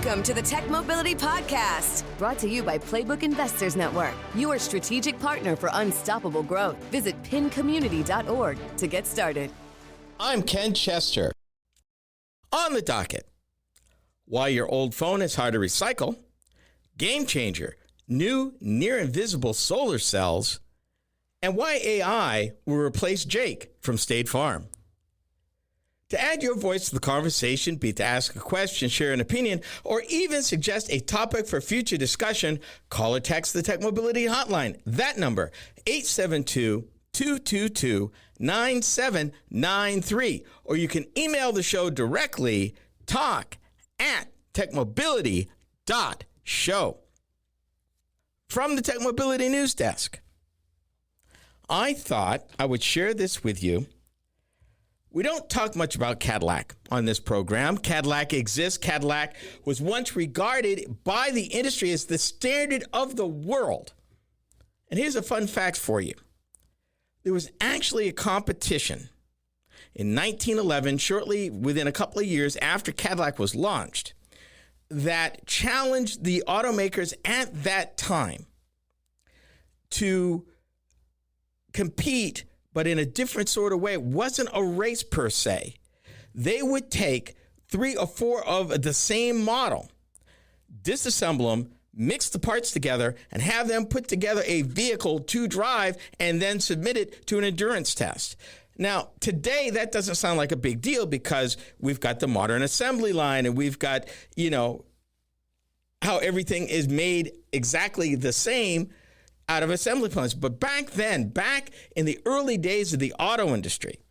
Welcome to the Tech Mobility Podcast, brought to you by Playbook Investors Network, your strategic partner for unstoppable growth. Visit pincommunity.org to get started. I'm Ken Chester. On the docket, why your old phone is hard to recycle, game changer, new near-invisible solar cells, and why AI will replace Jake from State Farm. To add your voice to the conversation, be it to ask a question, share an opinion, or even suggest a topic for future discussion, call or text the Tech Mobility Hotline. That number, 872-222-9793. Or you can email the show directly, talk@techmobility.show. From the Tech Mobility News Desk, I thought I would share this with you. We don't talk much about Cadillac on this program. Cadillac exists. Cadillac was once regarded by the industry as the standard of the world. And here's a fun fact for you. There was actually a competition in 1911, shortly within a couple of years after Cadillac was launched, that challenged the automakers at that time to compete, but in a different sort of way. It wasn't a race per se. They would take 3 or 4 of the same model, disassemble them, mix the parts together, and have them put together a vehicle to drive and then submit it to an endurance test. Now, today, that doesn't sound like a big deal because we've got the modern assembly line and we've got, how everything is made exactly the same out of assembly plants. But back then, back in the early days of the auto industry,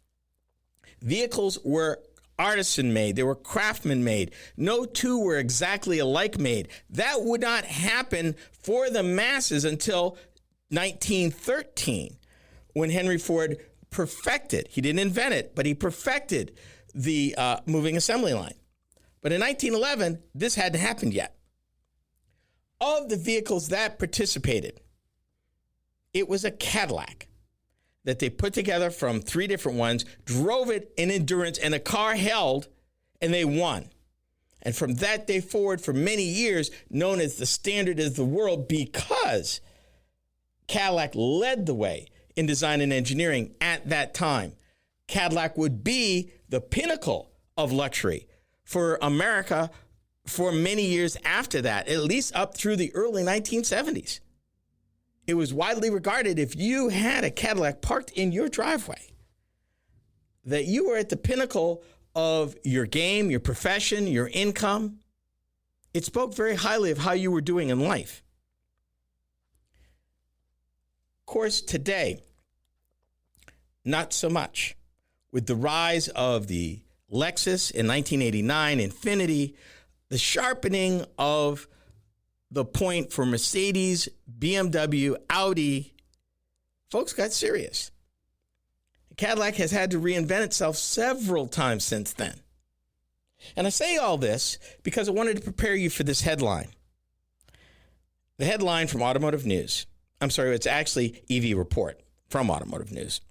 vehicles were artisan made. They were craftsman made. No two were exactly alike made. That would not happen for the masses until 1913, when Henry Ford perfected, he didn't invent it, but he perfected the moving assembly line. But in 1911, this hadn't happened yet. Of the vehicles that participated, it was a Cadillac that they put together from 3 different ones, drove it in endurance, and the car held, and they won. And from that day forward, for many years, known as the standard of the world, because Cadillac led the way in design and engineering at that time. Cadillac would be the pinnacle of luxury for America for many years after that, at least up through the early 1970s. It was widely regarded, if you had a Cadillac parked in your driveway, that you were at the pinnacle of your game, your profession, your income. It spoke very highly of how you were doing in life. Of course, today, not so much. With the rise of the Lexus in 1989, Infiniti, the sharpening of the point for Mercedes, BMW, Audi, folks got serious. Cadillac has had to reinvent itself several times since then. And I say all this because I wanted to prepare you for this headline. The headline from Automotive News. I'm sorry, it's actually EV Report from Automotive News.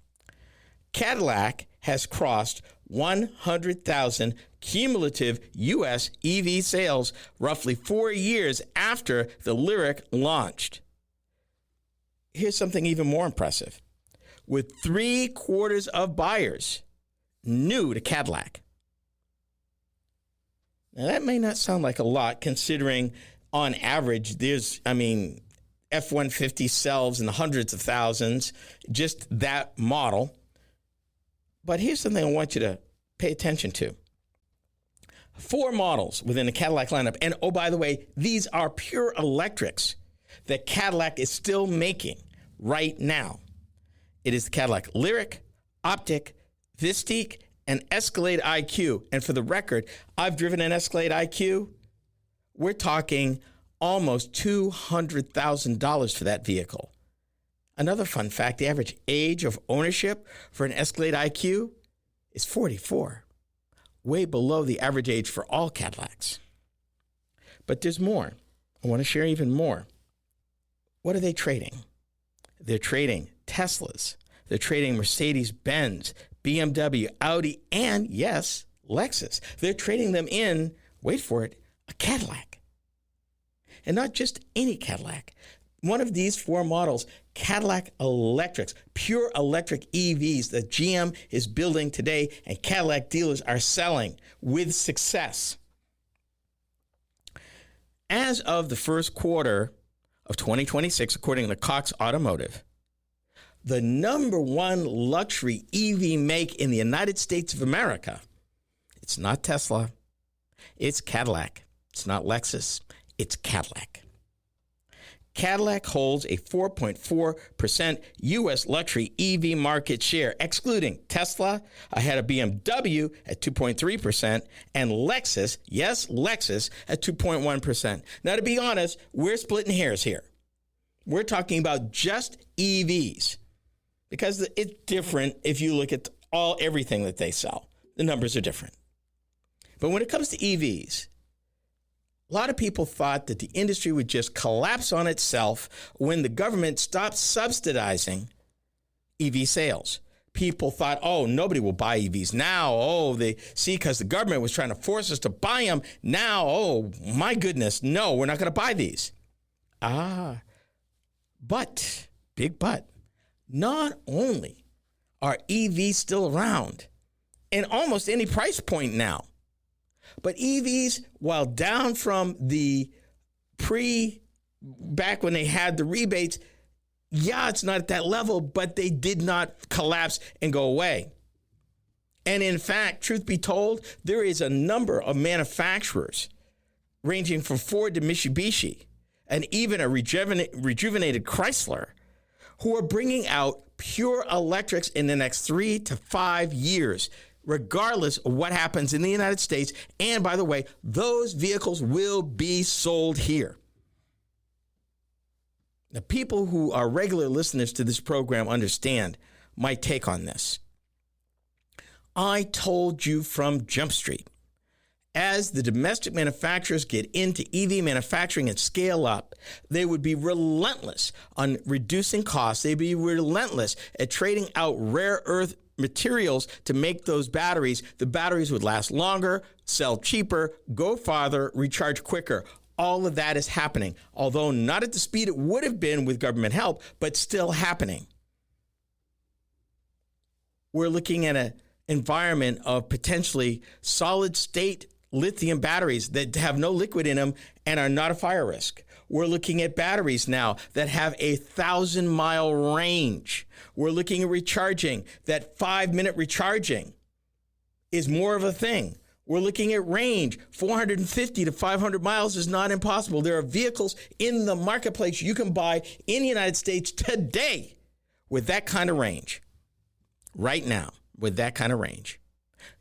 Cadillac has crossed 100,000 cumulative U.S. EV sales roughly 4 years after the Lyriq launched. Here's something even more impressive. With 3/4 of buyers new to Cadillac. Now, that may not sound like a lot, considering on average, there's, F-150 sells in the hundreds of thousands, just that model. But here's something I want you to pay attention to. 4 models within the Cadillac lineup. And oh, by the way, these are pure electrics that Cadillac is still making right now. It is the Cadillac Lyriq, Optiq, Vistique, and Escalade IQ. And for the record, I've driven an Escalade IQ. We're talking almost $200,000 for that vehicle. Another fun fact, the average age of ownership for an Escalade IQ is 44, way below the average age for all Cadillacs. But there's more. I want to share even more. What are they trading? They're trading Teslas. They're trading Mercedes-Benz, BMW, Audi, and yes, Lexus. They're trading them in, wait for it, a Cadillac. And not just any Cadillac. One of these 4 models, Cadillac Electrics, pure electric EVs that GM is building today and Cadillac dealers are selling with success. As of the first quarter of 2026, according to Cox Automotive, the number 1 luxury EV make in the United States of America, it's not Tesla, it's Cadillac. It's not Lexus, it's Cadillac. Cadillac holds a 4.4% U.S. luxury EV market share, excluding Tesla, ahead of BMW at 2.3%, and Lexus, yes, Lexus, at 2.1%. Now, to be honest, we're splitting hairs here. We're talking about just EVs because it's different if you look at everything that they sell. The numbers are different. But when it comes to EVs, a lot of people thought that the industry would just collapse on itself when the government stopped subsidizing EV sales. People thought, oh, nobody will buy EVs now. Oh, they see, because the government was trying to force us to buy them. Now, oh, my goodness, no, we're not going to buy these. But, big but, not only are EVs still around in almost any price point now, but EVs, while down from the back when they had the rebates, yeah, it's not at that level, but they did not collapse and go away. And in fact, truth be told, there is a number of manufacturers ranging from Ford to Mitsubishi and even a rejuvenated Chrysler who are bringing out pure electrics in the next 3 to 5 years, regardless of what happens in the United States. And by the way, those vehicles will be sold here. The people who are regular listeners to this program understand my take on this. I told you from Jump Street, as the domestic manufacturers get into EV manufacturing and scale up, they would be relentless on reducing costs. They'd be relentless at trading out rare earth materials to make those batteries. The batteries would last longer, sell cheaper, go farther, recharge quicker. All of that is happening, although not at the speed it would have been with government help, but still happening. We're looking at an environment of potentially solid state lithium batteries that have no liquid in them and are not a fire risk. We're looking at batteries now that have a 1,000-mile range. We're looking at recharging. That 5-minute recharging is more of a thing. We're looking at range. 450 to 500 miles is not impossible. There are vehicles in the marketplace you can buy in the United States today with that kind of range. Right now, with that kind of range.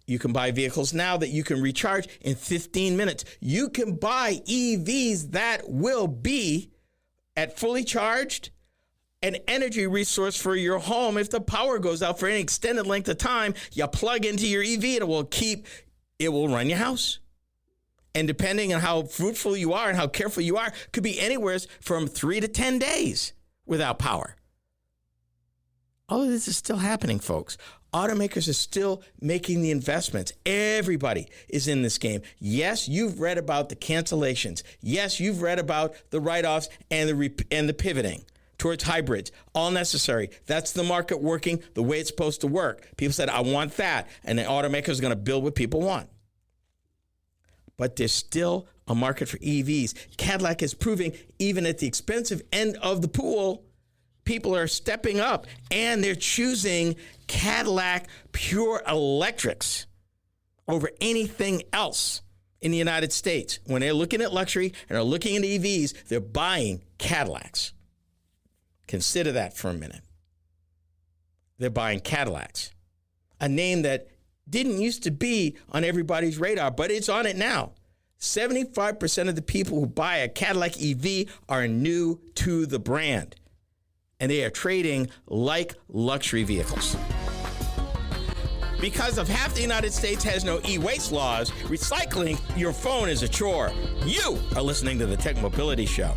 You can buy vehicles now that you can recharge in 15 minutes. You can buy EVs that will be, at fully charged, an energy resource for your home. If the power goes out for any extended length of time, you plug into your EV and it will run your house. And depending on how fruitful you are and how careful you are, could be anywhere from 3 to 10 days without power. All of this is still happening, folks. Automakers are still making the investments. Everybody is in this game. Yes, you've read about the cancellations. Yes, you've read about the write-offs and the pivoting towards hybrids. All necessary. That's the market working the way it's supposed to work. People said, I want that. And the automakers are going to build what people want. But there's still a market for EVs. Cadillac is proving, even at the expensive end of the pool, people are stepping up and they're choosing Cadillac pure electrics over anything else in the United States. When they're looking at luxury and are looking at EVs, they're buying Cadillacs. Consider that for a minute. They're buying Cadillacs, a name that didn't used to be on everybody's radar, but it's on it now. 75% of the people who buy a Cadillac EV are new to the brand, and they are trading like luxury vehicles. Because of half the United States has no e-waste laws, recycling your phone is a chore. You are listening to the Tech Mobility Show.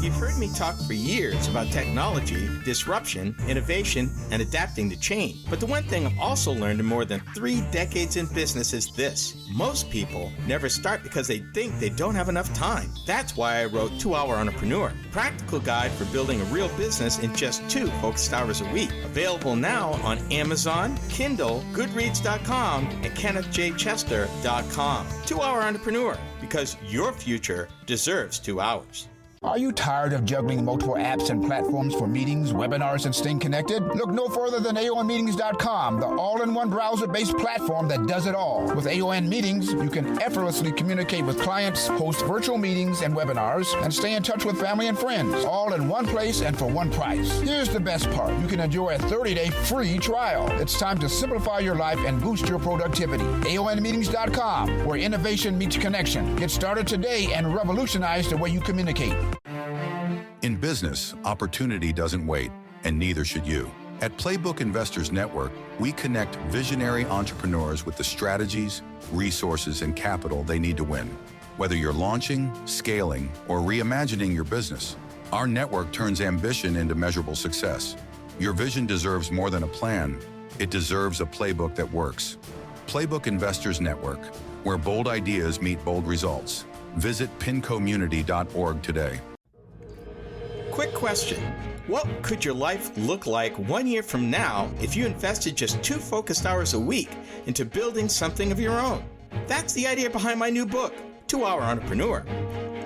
You've heard me talk for years about technology, disruption, innovation, and adapting to change. But the one thing I've also learned in more than 3 decades in business is this. Most people never start because they think they don't have enough time. That's why I wrote 2 Hour Entrepreneur, a practical guide for building a real business in just 2 focused hours a week. Available now on Amazon, Kindle, Goodreads.com, and KennethJChester.com. 2 Hour Entrepreneur, because your future deserves 2 hours. Are you tired of juggling multiple apps and platforms for meetings, webinars, and staying connected? Look no further than AONmeetings.com, the all-in-one browser-based platform that does it all. With AON Meetings, you can effortlessly communicate with clients, host virtual meetings and webinars, and stay in touch with family and friends, all in one place and for one price. Here's the best part. You can enjoy a 30-day free trial. It's time to simplify your life and boost your productivity. AONmeetings.com, where innovation meets connection. Get started today and revolutionize the way you communicate. In business, opportunity doesn't wait, and neither should you. At Playbook Investors Network, we connect visionary entrepreneurs with the strategies, resources, and capital they need to win. Whether you're launching, scaling, or reimagining your business, our network turns ambition into measurable success. Your vision deserves more than a plan. It deserves a playbook that works. Playbook Investors Network, where bold ideas meet bold results. Visit pincommunity.org today. Quick question. What could your life look like 1 year from now if you invested just 2 focused hours a week into building something of your own? That's the idea behind my new book, 2 Hour Entrepreneur.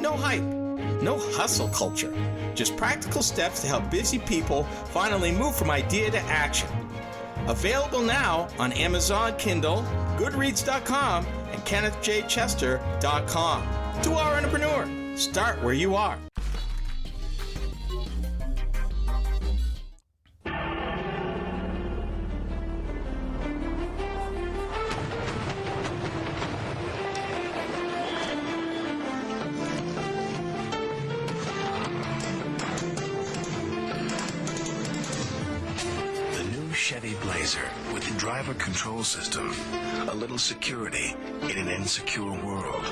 No hype, no hustle culture, just practical steps to help busy people finally move from idea to action. Available now on Amazon, Kindle, Goodreads.com, and KennethJChester.com. 2 Hour Entrepreneur. Start where you are. Chevy Blazer with the driver control system. A little security in an insecure world.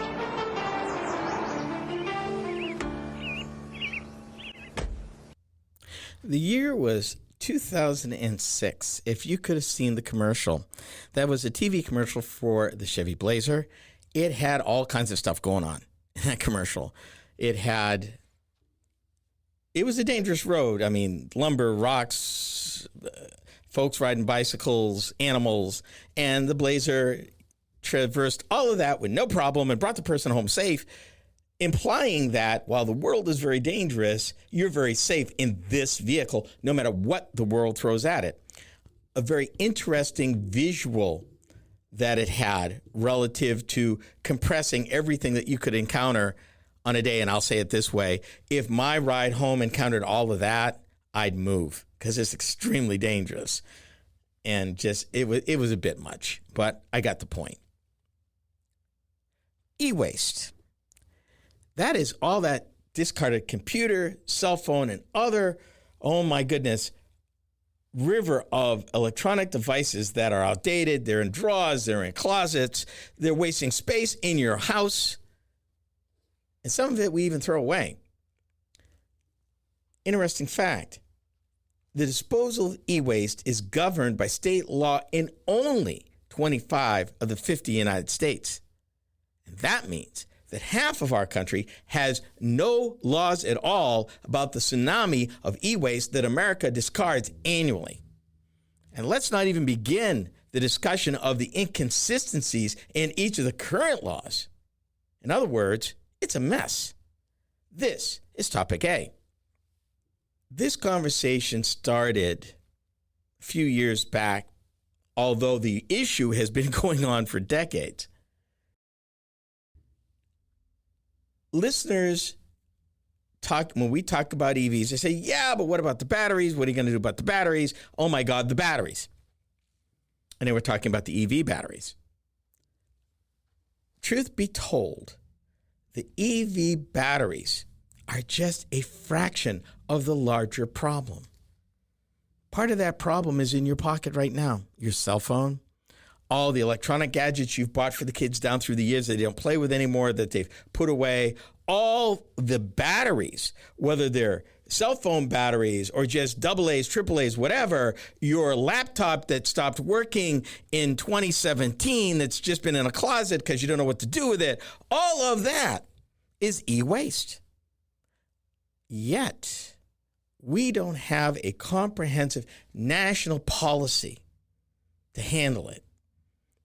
The year was 2006. If you could have seen the commercial, that was a TV commercial for the Chevy Blazer. It had all kinds of stuff going on in that commercial. It was a dangerous road. I mean, lumber, rocks, folks riding bicycles, animals, and the Blazer traversed all of that with no problem and brought the person home safe, implying that while the world is very dangerous, you're very safe in this vehicle, no matter what the world throws at it. A very interesting visual that it had relative to compressing everything that you could encounter on a day. And I'll say it this way, if my ride home encountered all of that, I'd move, because it's extremely dangerous. And just, it was a bit much, but I got the point. E-waste. That is all that discarded computer, cell phone, and other, oh my goodness, river of electronic devices that are outdated. They're in drawers, they're in closets, they're wasting space in your house. And some of it we even throw away. Interesting fact. The disposal of e-waste is governed by state law in only 25 of the 50 United States. And that means that half of our country has no laws at all about the tsunami of e-waste that America discards annually. And let's not even begin the discussion of the inconsistencies in each of the current laws. In other words, it's a mess. This is Topic A. This conversation started a few years back, although the issue has been going on for decades. Listeners when we talk about EVs, they say, yeah, but what about the batteries? What are you going to do about the batteries? Oh my God, the batteries. And they were talking about the EV batteries. Truth be told, the EV batteries are just a fraction of the larger problem. Part of that problem is in your pocket right now. Your cell phone, all the electronic gadgets you've bought for the kids down through the years that they don't play with anymore, that they've put away, all the batteries, whether they're cell phone batteries or just AA's, AAA's, whatever, your laptop that stopped working in 2017 that's just been in a closet because you don't know what to do with it, all of that is e-waste. Yet, we don't have a comprehensive national policy to handle it.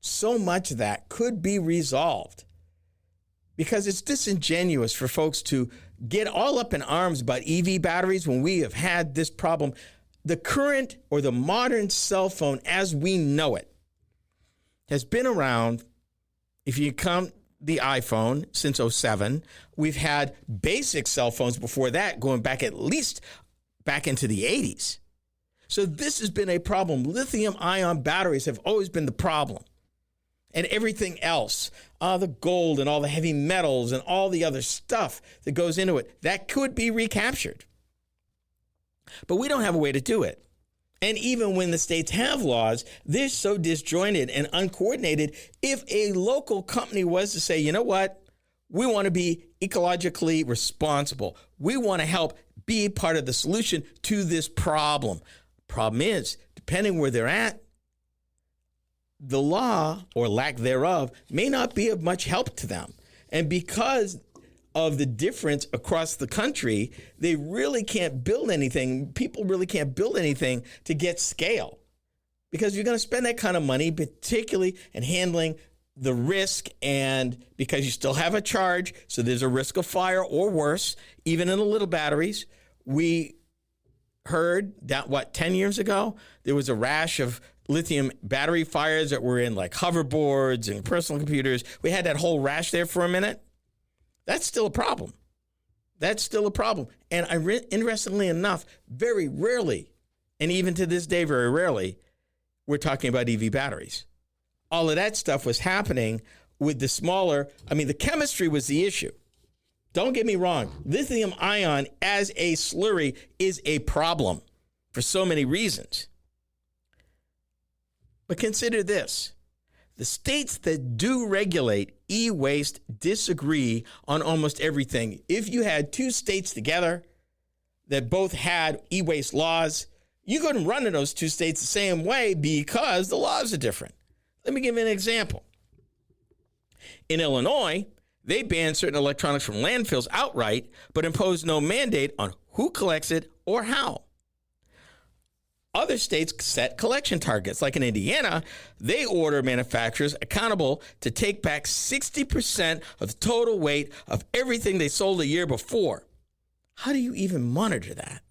So much of that could be resolved because it's disingenuous for folks to get all up in arms about EV batteries when we have had this problem. The current or the modern cell phone as we know it has been around, if you count the iPhone, since 2007. We've had basic cell phones before that, going back at least back into the 80s. So this has been a problem. Lithium-ion batteries have always been the problem. And everything else, the gold and all the heavy metals and all the other stuff that goes into it, that could be recaptured. But we don't have a way to do it. And even when the states have laws, they're so disjointed and uncoordinated. If a local company was to say, you know what, we want to be ecologically responsible. We want to help be part of the solution to this problem. Problem is, depending where they're at, the law, or lack thereof, may not be of much help to them. And because of the difference across the country, they really can't build anything. People really can't build anything to get scale. Because you're going to spend that kind of money, particularly in handling the risk, and because you still have a charge, so there's a risk of fire or worse, even in the little batteries. We heard that, 10 years ago, there was a rash of lithium battery fires that were in like hoverboards and personal computers. We had that whole rash there for a minute. That's still a problem. That's still a problem. And interestingly enough, very rarely, and even to this day, very rarely, we're talking about EV batteries. All of that stuff was happening with the smaller, the chemistry was the issue. Don't get me wrong. Lithium ion as a slurry is a problem for so many reasons. But consider this. The states that do regulate e-waste disagree on almost everything. If you had two states together that both had e-waste laws, you couldn't run in those two states the same way because the laws are different. Let me give you an example. In Illinois, they banned certain electronics from landfills outright, but imposed no mandate on who collects it or how. Other states set collection targets. Like in Indiana, they order manufacturers accountable to take back 60% of the total weight of everything they sold a year before. How do you even monitor that?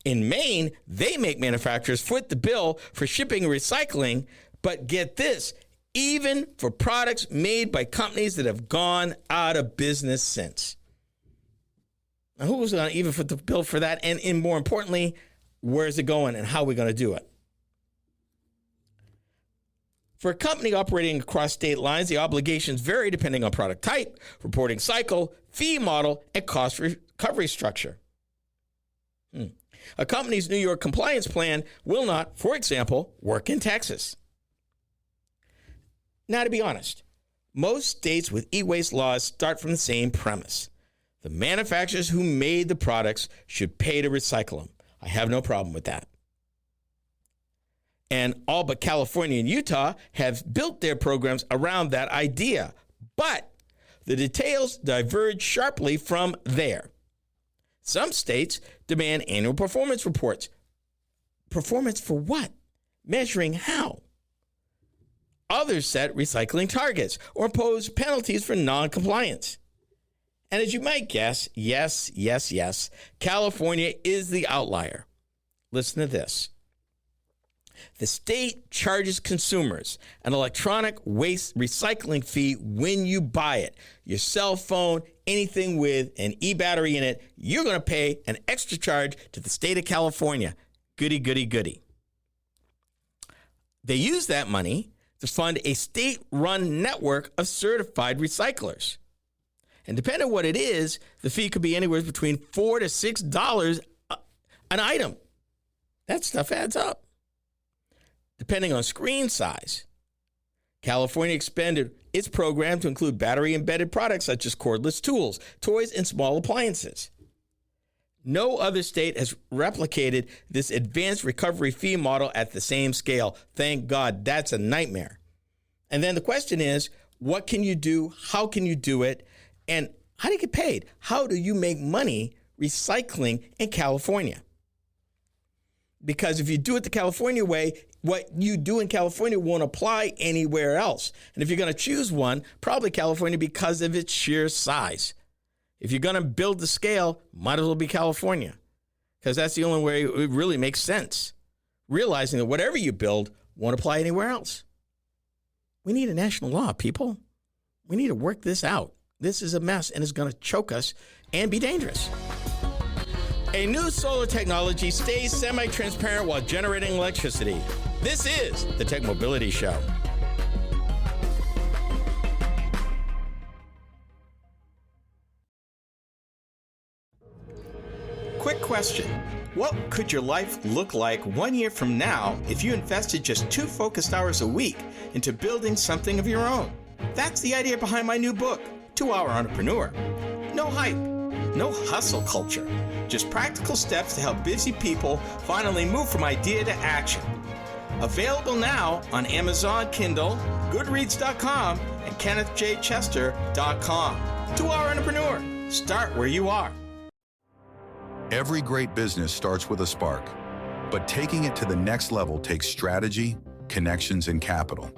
In Maine, they make manufacturers foot the bill for shipping and recycling, but get this, even for products made by companies that have gone out of business since. Now, who's going to even foot the bill for that? And more importantly, where's it going and how are we going to do it? For a company operating across state lines, the obligations vary depending on product type, reporting cycle, fee model, and cost recovery structure. A company's New York compliance plan will not, for example, work in Texas. Now, to be honest, most states with e-waste laws start from the same premise. The manufacturers who made the products should pay to recycle them. I have no problem with that. And all but California and Utah have built their programs around that idea. But the details diverge sharply from there. Some states demand annual performance reports. Performance for what? Measuring how? Others set recycling targets or impose penalties for non-compliance. And as you might guess, yes, California is the outlier. Listen to this. The state charges consumers an electronic waste recycling fee when you buy it. Your cell phone, anything with an e-battery in it, you're going to pay an extra charge to the state of California. Goody, goody, goody. They use that money to fund a state-run network of certified recyclers. And depending on what it is, the fee could be anywhere between $4 to $6 an item. That stuff adds up. Depending on screen size, California expanded its program to include battery-embedded products such as cordless tools, toys, and small appliances. No other state has replicated this advanced recovery fee model at the same scale. Thank God. That's a nightmare. And then the question is, what can you do? How can you do it? And how do you get paid? How do you make money recycling in California? Because if you do it the California way, what you do in California won't apply anywhere else. And if you're going to choose one, probably California because of its sheer size. If you're going to build the scale, might as well be California, because that's the only way it really makes sense, realizing that whatever you build won't apply anywhere else. We need a national law, people. We need to work this out. This is a mess, and it's going to choke us and be dangerous. A new solar technology stays semi-transparent while generating electricity. This is the Tech Mobility Show. Quick question. What could your life look like 1 year from now if you invested just 2 focused hours a week into building something of your own? That's the idea behind my new book, 2 Hour Entrepreneur. No hype, no hustle culture, just practical steps to help busy people finally move from idea to action. Available now on Amazon Kindle, Goodreads.com, and KennethJChester.com. 2 Hour Entrepreneur. Start where you are. Every great business starts with a spark, but taking it to the next level takes strategy, connections, and capital.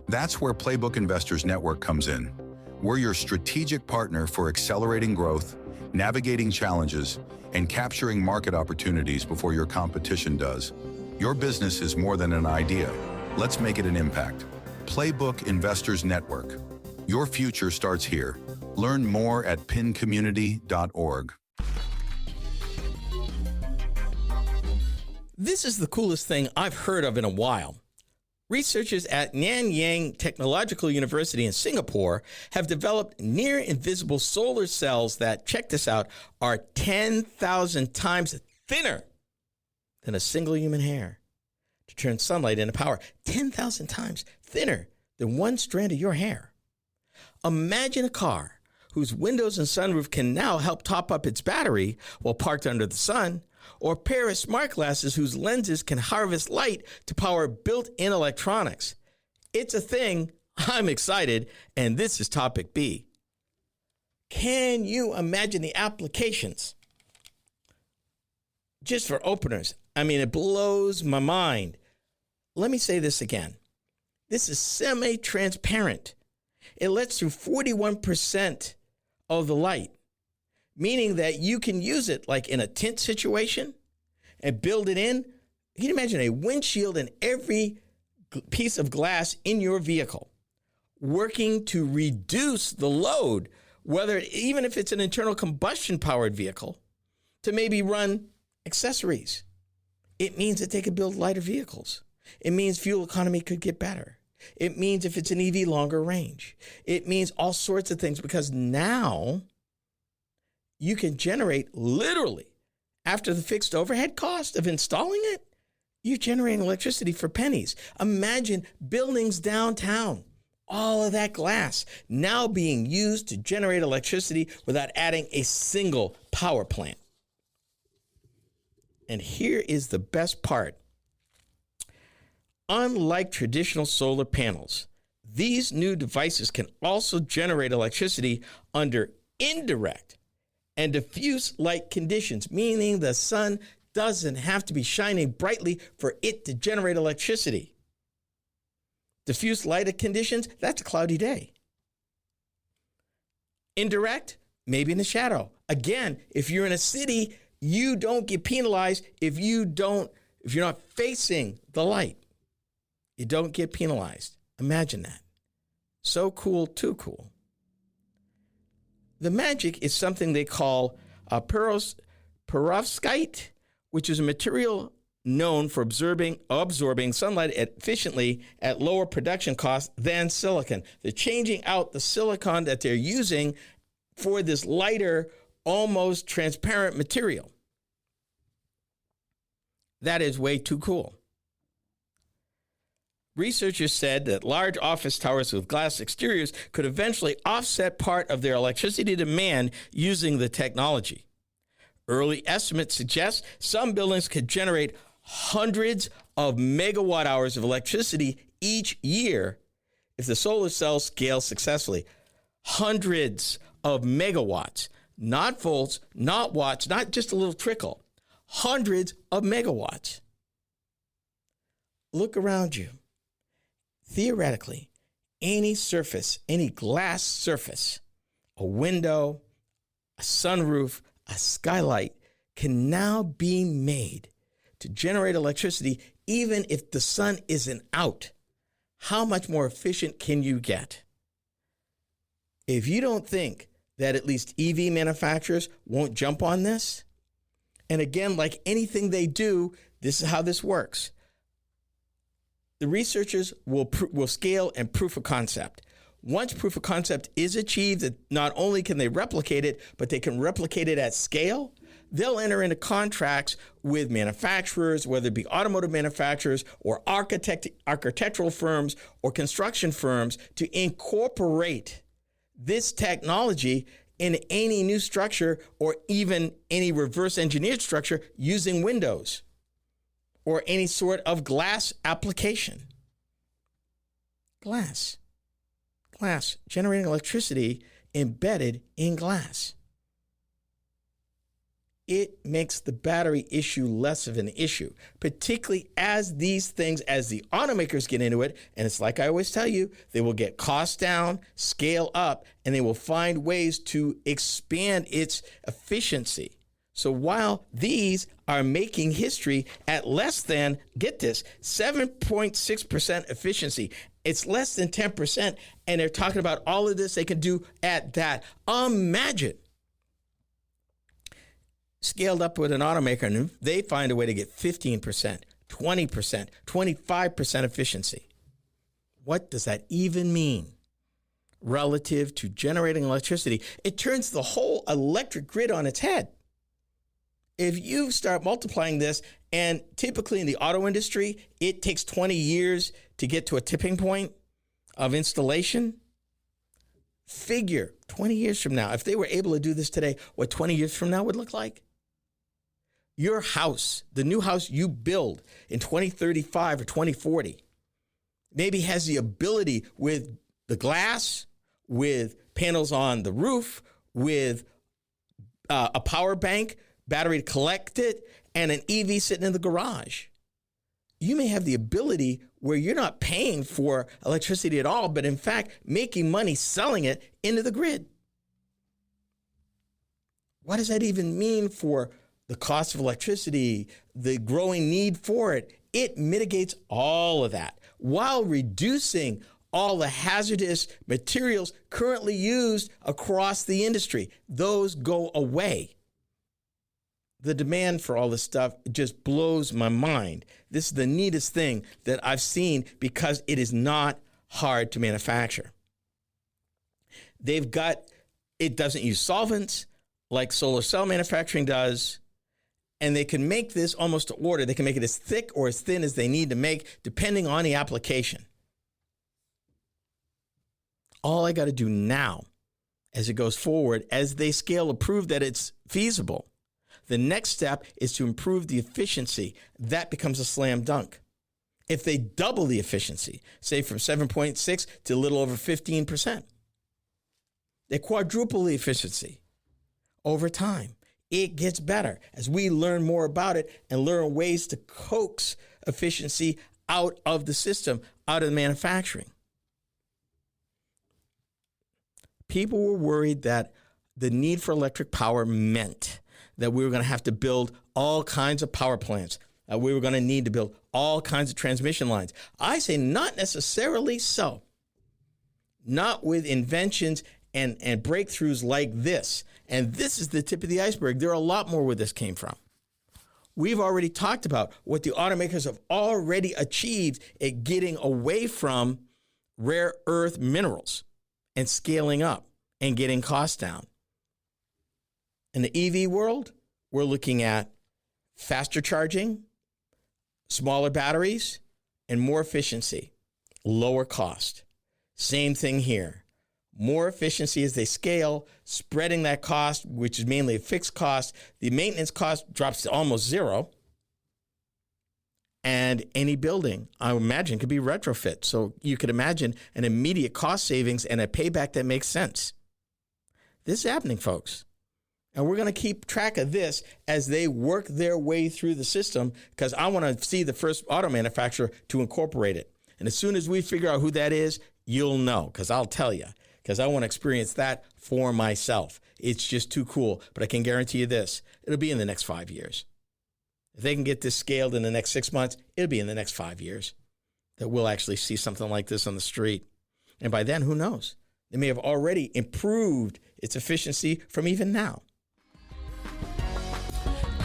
That's where Playbook Investors Network comes in. We're your strategic partner for accelerating growth, navigating challenges, and capturing market opportunities before your competition does. Your business is more than an idea. Let's make it an impact. Playbook Investors Network. Your future starts here. Learn more at pincommunity.org. This is the coolest thing I've heard of in a while. Researchers at Nanyang Technological University in Singapore have developed near-invisible solar cells that, check this out, are 10,000 times thinner than a single human hair to turn sunlight into power. 10,000 times thinner than one strand of your hair. Imagine a car whose windows and sunroof can now help top up its battery while parked under the sun, or a pair of smart glasses whose lenses can harvest light to power built-in electronics. It's a thing. I'm excited, and this is topic B. Can you imagine the applications? Just for openers, I mean, it blows my mind. Let me say this again. This is semi-transparent. It lets through 41% of the light, meaning that you can use it like in a tint situation and build it in. You can imagine a windshield in every piece of glass in your vehicle, working to reduce the load, even if it's an internal combustion powered vehicle, to maybe run accessories. It means that they could build lighter vehicles. It means fuel economy could get better. It means if it's an EV, longer range. It means all sorts of things, because now you can generate literally, after the fixed overhead cost of installing it, you're generating electricity for pennies. Imagine buildings downtown, all of that glass now being used to generate electricity without adding a single power plant. And here is the best part. Unlike traditional solar panels, these new devices can also generate electricity under indirect and diffuse light conditions, meaning the sun doesn't have to be shining brightly for it to generate electricity. Diffuse light conditions, that's a cloudy day. Indirect, maybe in the shadow. Again, if you're in a city, you don't get penalized if you're not facing the light. You don't get penalized. Imagine that. So cool, too cool. The magic is something they call perovskite, which is a material known for absorbing sunlight efficiently at lower production costs than silicon. They're changing out the silicon that they're using for this lighter, almost transparent material. That is way too cool. Researchers said that large office towers with glass exteriors could eventually offset part of their electricity demand using the technology. Early estimates suggest some buildings could generate hundreds of megawatt hours of electricity each year if the solar cells scale successfully. Hundreds of megawatts, not volts, not watts, not just a little trickle. Hundreds of megawatts. Look around you. Theoretically, any surface, any glass surface, a window, a sunroof, a skylight can now be made to generate electricity even if the sun isn't out. How much more efficient can you get? If you don't think that at least EV manufacturers won't jump on this, and again, like anything they do, this is how this works. The researchers will scale and proof of concept. Once proof of concept is achieved, that not only can they replicate it, but they can replicate it at scale, they'll enter into contracts with manufacturers, whether it be automotive manufacturers or architectural firms or construction firms, to incorporate this technology in any new structure or even any reverse engineered structure using Windows or any sort of glass application. Glass, generating electricity embedded in glass. It makes the battery issue less of an issue, particularly as these things, as the automakers get into it, and it's like I always tell you, they will get costs down, scale up, and they will find ways to expand its efficiency. So while these are making history at less than, get this, 7.6% efficiency, it's less than 10%, and they're talking about all of this they can do at that. Imagine scaled up with an automaker, and they find a way to get 15%, 20%, 25% efficiency. What does that even mean relative to generating electricity? It turns the whole electric grid on its head. If you start multiplying this, and typically in the auto industry, it takes 20 years to get to a tipping point of installation. Figure 20 years from now, if they were able to do this today, what 20 years from now would look like. Your house, the new house you build in 2035 or 2040, maybe has the ability with the glass, with panels on the roof, with a power bank, battery to collect it, and an EV sitting in the garage. You may have the ability where you're not paying for electricity at all, but in fact, making money selling it into the grid. What does that even mean for the cost of electricity, the growing need for it? It mitigates all of that while reducing all the hazardous materials currently used across the industry. Those go away. The demand for all this stuff just blows my mind. This is the neatest thing that I've seen because it is not hard to manufacture. It doesn't use solvents like solar cell manufacturing does, and they can make this almost to order. They can make it as thick or as thin as they need to make, depending on the application. All I got to do now, as it goes forward, as they scale to prove that it's feasible, the next step is to improve the efficiency. That becomes a slam dunk. If they double the efficiency, say from 7.6 to a little over 15%, they quadruple the efficiency over time. It gets better as we learn more about it and learn ways to coax efficiency out of the system, out of the manufacturing. People were worried that the need for electric power meant that we were going to have to build all kinds of power plants. We were going to need to build all kinds of transmission lines. I say not necessarily so. Not with inventions and breakthroughs like this. And this is the tip of the iceberg. There are a lot more where this came from. We've already talked about what the automakers have already achieved at getting away from rare earth minerals and scaling up and getting costs down. In the EV world, we're looking at faster charging, smaller batteries, and more efficiency. lower cost. Same thing here. More efficiency as they scale, spreading that cost, which is mainly a fixed cost. The maintenance cost drops to almost zero. And any building, I imagine, could be retrofit. So you could imagine an immediate cost savings and a payback that makes sense. This is happening, folks. And we're going to keep track of this as they work their way through the system, because I want to see the first auto manufacturer to incorporate it. And as soon as we figure out who that is, you'll know, because I'll tell you, because I want to experience that for myself. It's just too cool. But I can guarantee you this, it'll be in the next 5 years. If they can get this scaled in the next 6 months, it'll be in the next 5 years that we'll actually see something like this on the street. And by then, who knows? They may have already improved its efficiency from even now.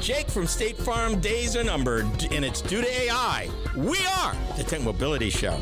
Jake from State Farm, days are numbered, and it's due to AI. We are the Tech Mobility Show.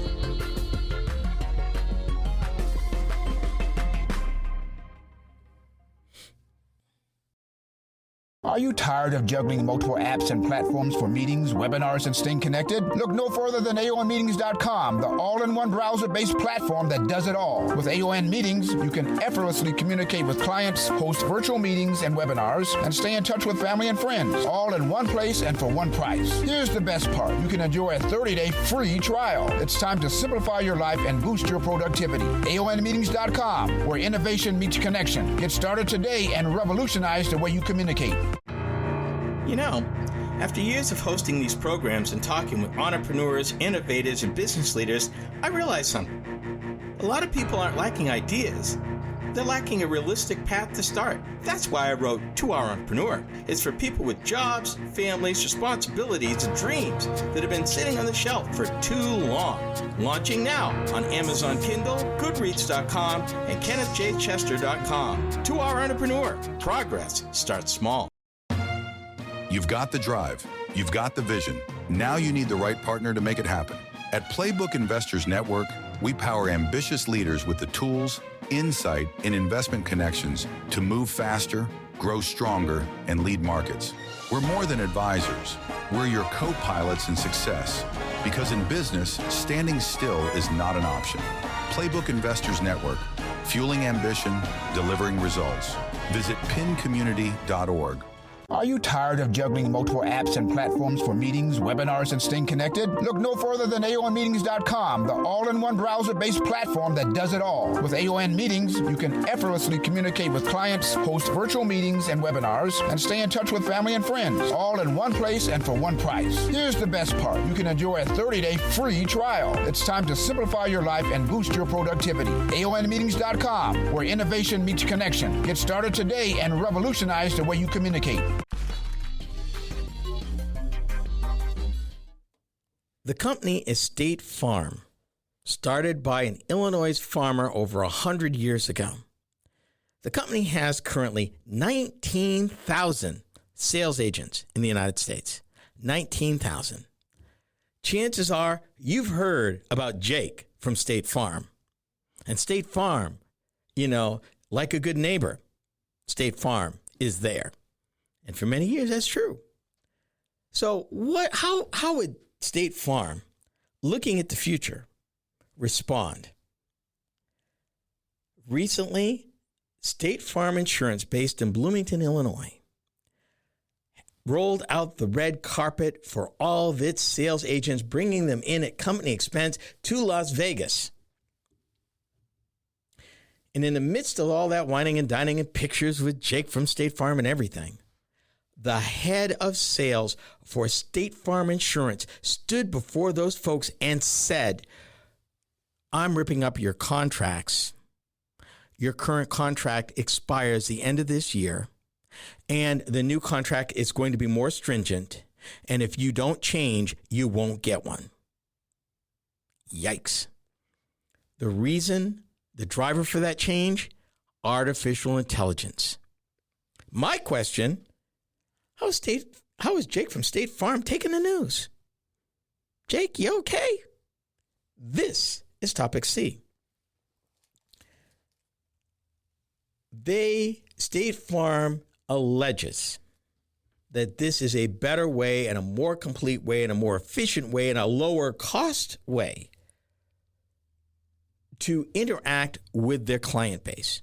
Are you tired of juggling multiple apps and platforms for meetings, webinars, and staying connected? Look no further than AONmeetings.com, the all-in-one browser-based platform that does it all. With AON Meetings, you can effortlessly communicate with clients, host virtual meetings and webinars, and stay in touch with family and friends, all in one place and for one price. Here's the best part. You can enjoy a 30-day free trial. It's time to simplify your life and boost your productivity. AONmeetings.com, where innovation meets connection. Get started today and revolutionize the way you communicate. You know, after years of hosting these programs and talking with entrepreneurs, innovators, and business leaders, I realized something. A lot of people aren't lacking ideas. They're lacking a realistic path to start. That's why I wrote To Our Entrepreneur. It's for people with jobs, families, responsibilities, and dreams that have been sitting on the shelf for too long. Launching now on Amazon Kindle, Goodreads.com, and KennethJChester.com. To Our Entrepreneur. Progress starts small. You've got the drive. You've got the vision. Now you need the right partner to make it happen. At Playbook Investors Network, we power ambitious leaders with the tools, insight, and investment connections to move faster, grow stronger, and lead markets. We're more than advisors. We're your co-pilots in success. Because in business, standing still is not an option. Playbook Investors Network, fueling ambition, delivering results. Visit pincommunity.org. Are you tired of juggling multiple apps and platforms for meetings, webinars, and staying connected? Look no further than AONmeetings.com, the all-in-one browser-based platform that does it all. With AON Meetings, you can effortlessly communicate with clients, host virtual meetings and webinars, and stay in touch with family and friends, all in one place and for one price. Here's the best part. You can enjoy a 30-day free trial. It's time to simplify your life and boost your productivity. AONmeetings.com, where innovation meets connection. Get started today and revolutionize the way you communicate. The company is State Farm, started by an Illinois farmer over 100 years ago. The company has currently 19,000 sales agents in the United States. 19,000. Chances are you've heard about Jake from State Farm. And State Farm, you know, like a good neighbor, State Farm is there. And for many years, that's true. So how would State Farm, looking at the future, respond? Recently, State Farm Insurance, based in Bloomington, Illinois, rolled out the red carpet for all of its sales agents, bringing them in at company expense to Las Vegas. And in the midst of all that whining and dining and pictures with Jake from State Farm and everything, the head of sales for State Farm Insurance stood before those folks and said, I'm ripping up your contracts. Your current contract expires the end of this year, and the new contract is going to be more stringent, and if you don't change, you won't get one. Yikes. The reason, the driver for that change, artificial intelligence. My question, how is Jake from State Farm taking the news? Jake, you okay? This is Topic C. State Farm alleges that this is a better way and a more complete way and a more efficient way and a lower cost way to interact with their client base.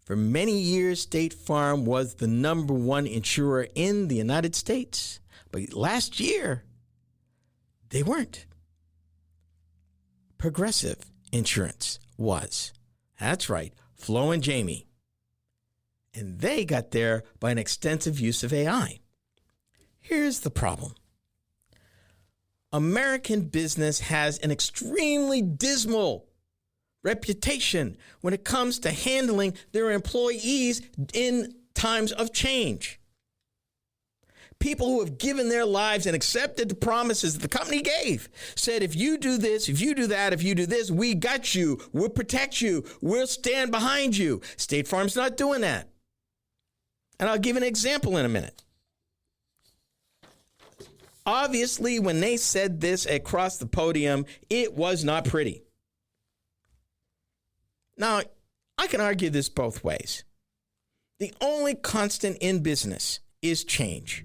For many years, State Farm was the number one insurer in the United States. But last year, they weren't. Progressive Insurance was. That's right, Flo and Jamie. And they got there by an extensive use of AI. Here's the problem. American business has an extremely dismal reputation when it comes to handling their employees in times of change. People who have given their lives and accepted the promises that the company gave said, if you do this, if you do that, if you do this, we got you, we'll protect you, we'll stand behind you. State Farm's not doing that. And I'll give an example in a minute. Obviously, when they said this across the podium, it was not pretty. Now, I can argue this both ways. The only constant in business is change.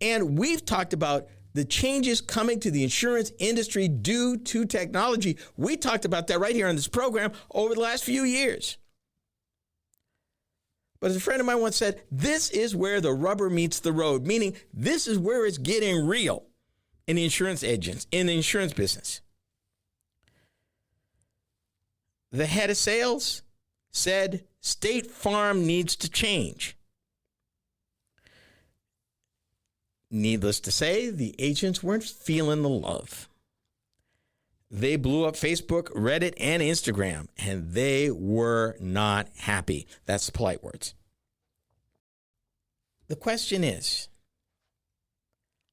And we've talked about the changes coming to the insurance industry due to technology. We talked about that right here on this program over the last few years. But as a friend of mine once said, this is where the rubber meets the road, meaning this is where it's getting real in the insurance agents, in the insurance business. The head of sales said State Farm needs to change. Needless to say, the agents weren't feeling the love. They blew up Facebook, Reddit, and Instagram, and they were not happy. That's the polite words. The question is,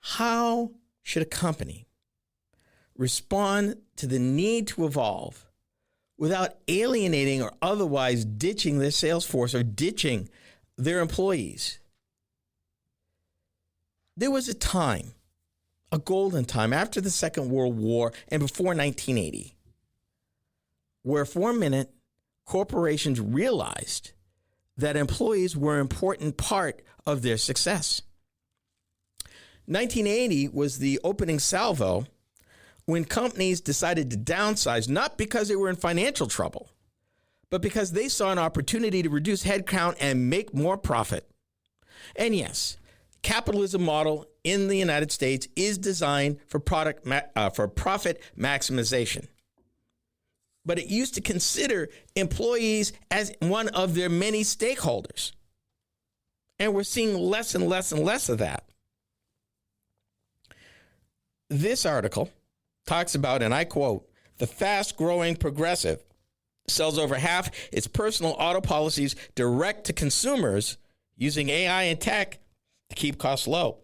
how should a company respond to the need to evolve without alienating or otherwise ditching their sales force or ditching their employees? There was a time, a golden time after the Second World War and before 1980, where for a minute, corporations realized that employees were an important part of their success. 1980 was the opening salvo when companies decided to downsize, not because they were in financial trouble, but because they saw an opportunity to reduce headcount and make more profit. And yes, capitalism model in the United States is designed for profit maximization. But it used to consider employees as one of their many stakeholders. And we're seeing less and less and less of that. This article talks about, and I quote, the fast-growing Progressive sells over half its personal auto policies direct to consumers using AI and tech to keep costs low.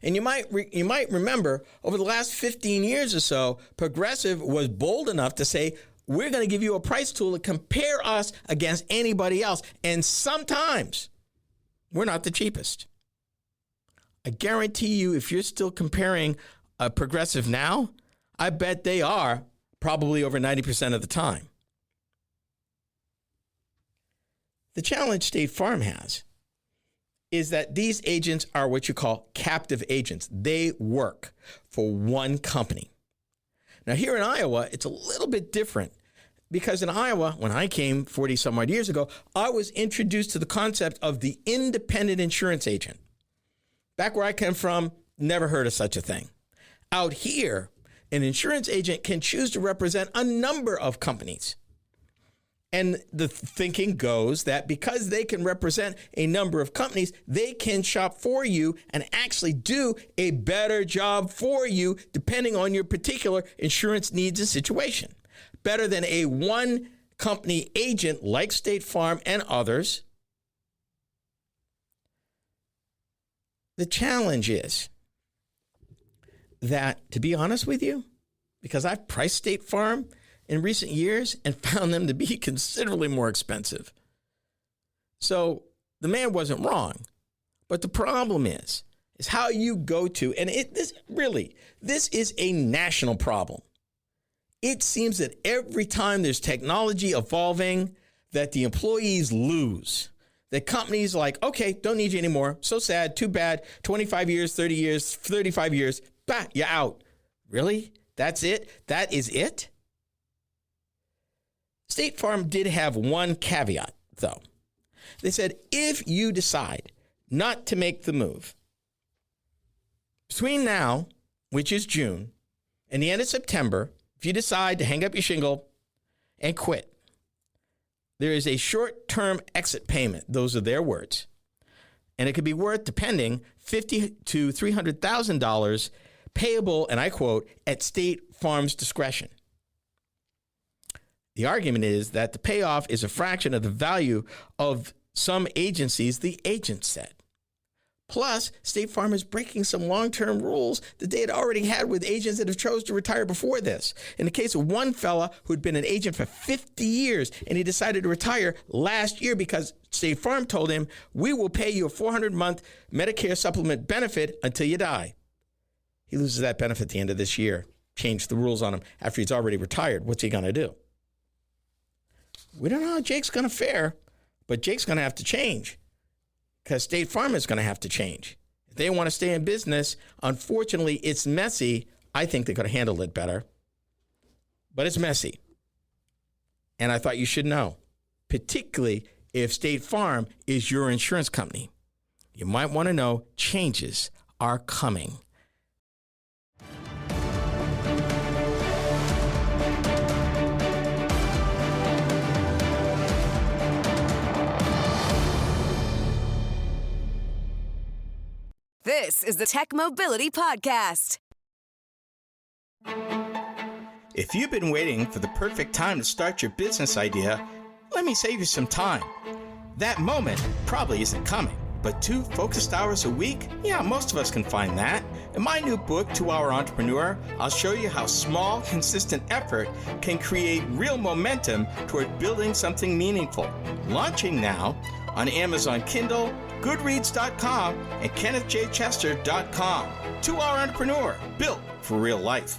And you might remember over the last 15 years or so, Progressive was bold enough to say, we're going to give you a price tool to compare us against anybody else. And sometimes we're not the cheapest. I guarantee you, if you're still comparing a Progressive now, I bet they are probably over 90% of the time. The challenge State Farm has is that these agents are what you call captive agents. They work for one company. Now, here in Iowa, it's a little bit different because in Iowa, when I came 40 some odd years ago, I was introduced to the concept of the independent insurance agent. Back where I come from, never heard of such a thing. Out here, an insurance agent can choose to represent a number of companies. And the thinking goes that because they can represent a number of companies, they can shop for you and actually do a better job for you depending on your particular insurance needs and situation. Better than a one company agent like State Farm and others. The challenge is that, to be honest with you, because I've priced State Farm in recent years and found them to be considerably more expensive. So the man wasn't wrong. But the problem is how you go to, and this is a national problem. It seems that every time there's technology evolving, that the employees lose. That companies are like, okay, don't need you anymore. So sad, too bad. 25 years, 30 years, 35 years, bah, you're out. Really? That's it? That is it? State Farm did have one caveat, though. They said, if you decide not to make the move between now, which is June, and the end of September, if you decide to hang up your shingle and quit, there is a short-term exit payment. Those are their words. And it could be worth, depending, $50,000 to $300,000 payable, and I quote, at State Farm's discretion. The argument is that the payoff is a fraction of the value of some agencies, the agent said. Plus, State Farm is breaking some long-term rules that they had already had with agents that have chose to retire before this. In the case of one fella who'd been an agent for 50 years, and he decided to retire last year because State Farm told him, we will pay you a 400-month Medicare supplement benefit until you die. He loses that benefit at the end of this year. Changed the rules on him after he's already retired. What's he going to do? We don't know how Jake's going to fare, but Jake's going to have to change because State Farm is going to have to change. If they want to stay in business, unfortunately, it's messy. I think they could have handled it better, but it's messy. And I thought you should know, particularly if State Farm is your insurance company. You might want to know changes are coming. This is the Tech Mobility Podcast. If you've been waiting for the perfect time to start your business idea, let me save you some time. That moment probably isn't coming, but 2 focused hours a week? Yeah, most of us can find that. In my new book, 2-Hour Entrepreneur, I'll show you how small, consistent effort can create real momentum toward building something meaningful. Launching now on Amazon Kindle, Goodreads.com, and KennethJChester.com. 2-Hour Entrepreneur, built for real life.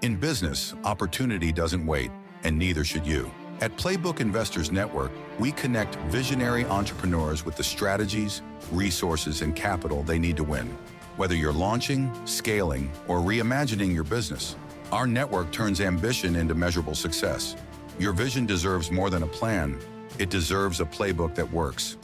In business, opportunity doesn't wait, and neither should you. At Playbook Investors Network, we connect visionary entrepreneurs with the strategies, resources, and capital they need to win. Whether you're launching, scaling, or reimagining your business, our network turns ambition into measurable success. Your vision deserves more than a plan. It deserves a playbook that works.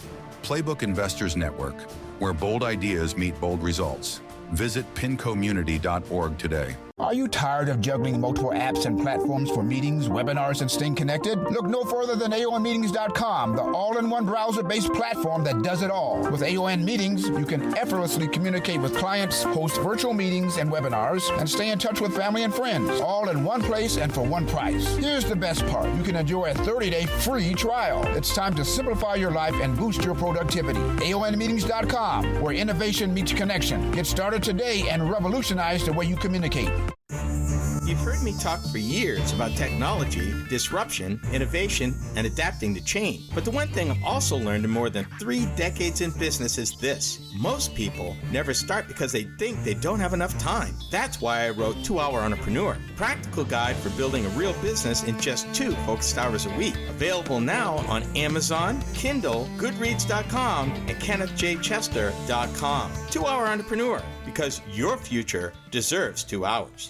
Playbook Investors Network, where bold ideas meet bold results. Visit pincommunity.org today. Are you tired of juggling multiple apps and platforms for meetings, webinars, and staying connected? Look no further than AONmeetings.com, the all-in-one browser-based platform that does it all. With AON Meetings, you can effortlessly communicate with clients, host virtual meetings and webinars, and stay in touch with family and friends, all in one place and for one price. Here's the best part. You can enjoy a 30-day free trial. It's time to simplify your life and boost your productivity. AONmeetings.com, where innovation meets connection. Get started today and revolutionize the way you communicate. You've heard me talk for years about technology, disruption, innovation, and adapting to change. But the one thing I've also learned in more than 3 decades in business is this. Most people never start because they think they don't have enough time. That's why I wrote 2-Hour Entrepreneur, a practical guide for building a real business in just 2 focused hours a week. Available now on Amazon, Kindle, Goodreads.com, and KennethJChester.com. 2-Hour Entrepreneur, because your future deserves 2 hours.